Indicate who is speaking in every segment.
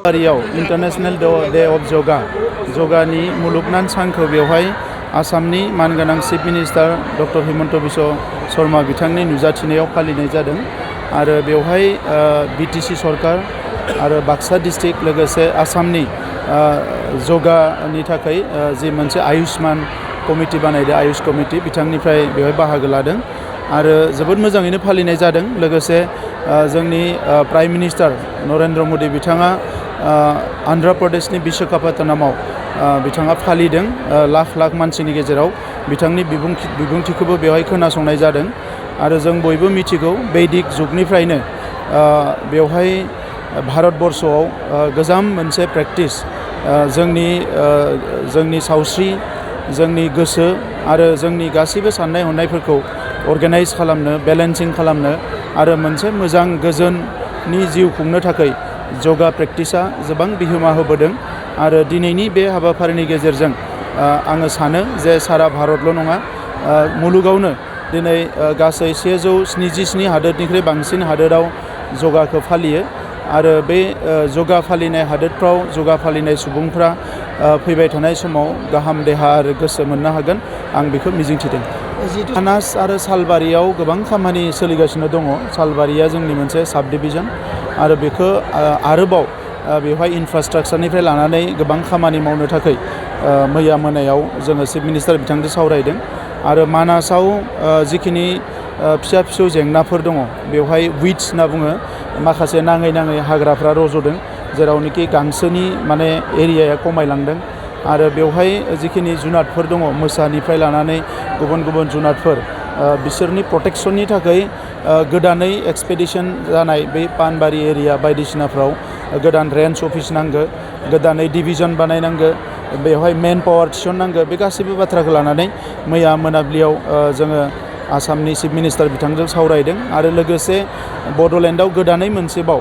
Speaker 1: सालबारियाव international day of जगानि मुलुगनां सानखौ बेवहाय आसामनि मानगोनां chief minister doctor Himanta Biswa Sharma बिथांनि नुजाथिनायाव फालिनाय जादों आरो बेवहाय बिटिसि सरकार आरो बाक्सा डिस्ट्रिक्ट लोगोसे आसामनि जगानि थाखाय जि मोनसे आयुष्मान कमिटि बानायदों आयुष कमिटि बिथांनिफ्राय बेवहाय बाहागो लादों आरो जोबोद मोजाङैनो फालिनाय जादों लोगोसे जोंनि प्राइम मिनिस्टार नरेन्द्र मोदी बिथाङा आन्ध्र प्रदेशनि विशाखापत्तनमाव बिथाङा फालिदों लाख लाख मानसिनि गेजेराव बिथांनि बिबुंथिखौबो बेवहाय खोनासंनाय जादों आरो जों बयबो मिथिगौ वैदिक जुगनिफ्रायनो बेवहाय भारतबर्षआव गोजाम मोनसे प्रेक्टिस जोंनि सावस्रि जोंनि गोसो आरो जोंनि गासैबो साननाय हनायफोरखौ अर्गेनाइज खालामनो बेलेन्सिं खालामनो आरो मोनसे मोजां गोजोननि जिउ खुंनो थाखाय योगा प्रेक्टिसा गोबां बिहोमा होबोदों आरो दिनैनि बे हाबाफारिनि गेजेरजों आङो सानो जे सारा भारतल' नङा मुलुगावनो दिनै गासै 177 हादोरनिख्रुइ बांसिन हादोराव योगाखौ फालियो आरो बे योगा फालिनाय हादोरफ्राव योगा फालिनाय सुबुंफ्रा फैबाय थानाय समाव गाहाम देहा आरो गोसो मोननो हागोन आं बेखौ मिजिंथिदों। मानास आरो सालबारियाव गोबां खामानि सोलिगासिनो दङ। सालबारिया जोंनि मोनसे साब डिभिजन आरो बेखौ आरोबाव बेवहाय इनफ्रास्ट्राक्चारनिफ्राय लानानै गोबां खामानि मावनो थाखाय मैया मोनायाव जोङो चिफ मिनिस्टार बिथांजों सावरायदों आरो मानासाव जिखिनि फिसा फिसौ जेंनाफोर दङ बेवहाय विड्स होनना बुङो माखासे नाङै हाग्राफ्रा रज'दों जेरावनोखि गांसोनि माने एरियाया खमायलांदों आरो बेवहाय जिखिनि जुनादफोर दङ मोसानिफ्राय लानानै गुबुन गुबुन जुनादफोर बिसोरनि प्रटेक्शननि थाखाय गोदानै एक्सपेडिशन जानाय बै पानबारि एरिया बायदिसिनाफ्राव गोदान रेन्ज अफिस नांगौ गोदानै डिभिजन बानायनांगौ बेवहाय मेन पावार थिसननांगौ बे गासैबो बाथ्राखौ लानानै मैया मोनाबिलियाव जोङो आसामनि चिफ मिनिस्टार बिथांजों सावरायदों आरो लोगोसे बड'लेण्डआव गोदानै मोनसेबाव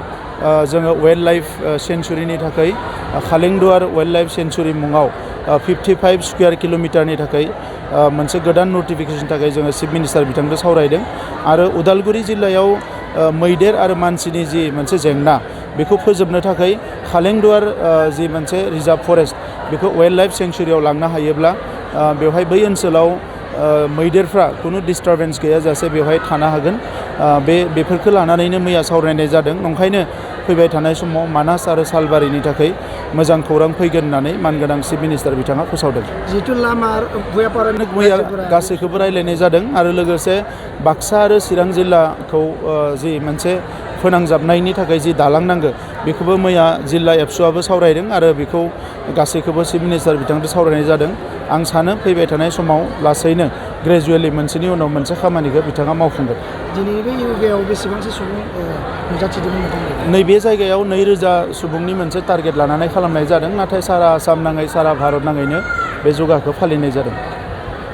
Speaker 1: जोङो वाइल्ड लाइफ सेंचुरिनि थाखाय खालेंदुवार वाइल्ड लाइफ सेंचुरि मुङाव 55 स्क्वायर किल'मिटारनि थाखाय मोनसे गोदान नटिफिकेशननि थाखाय जोङो चिफ मिनिस्टार बिथांजों सावरायदों आरो उदालगुरि जिल्लायाव मैदेर आरो मानसिनि जि मोनसे जेंना बेखौ फोजोबनो थाखाय खालेंदुवार जि मोनसे रिजार्भ फरेस्ट बेखौ वाइल्ड लाइफ सेंचुरियाव लांनो हायोब्ला बेवहाय बै ओनसोलाव मैदेरफ्रा खुनु डिस्टारबेन्स गैयाजासे बेवहाय थानो हागोन बेफोरखौ लानानैनो मैया सावरायनाय जादों ओंखायनो फैबाय थानाय समाव मानास आरो सालबारिनि थाखाय मोजां खौरां फैगोन होननानै मानगोनां चिफ मिनिस्टार बिथाङा फोसावदों।
Speaker 2: जिहेतु लामा
Speaker 1: मैया गासैखौबो रायज्लायनाय जादों आरो लोगोसे बाक्सा आरो चिरां जिल्लाखौ जि मोनसे फोनांजाबनायनि थाखाय जि दालां नांगौ बेखौबो मैया जिल्ला एबसुआबो सावरायदों आरो बेखौ गासैखौबो चिफ मिनिस्टार बिथांजों सावरायनाय जादों। आं सानो फैबाय थानाय समाव लासैनो ग्रेजुवेलि मोनसेनि उनाव मोनसे खामानिखौ बिथाङा मावफुंगोन।
Speaker 2: दिनै बे योगायाव बेसेबांसो सुबुं नुजाथिदोंमोन नोंथांमोन?
Speaker 1: नैबे जायगायाव 2000 सुबुंनि मोनसे टारगेट लानानै खालामनाय जादों नाथाय सारा आसाम नाङै सारा भारत नाङैनो बे योगाखौ फालिनाय जादों।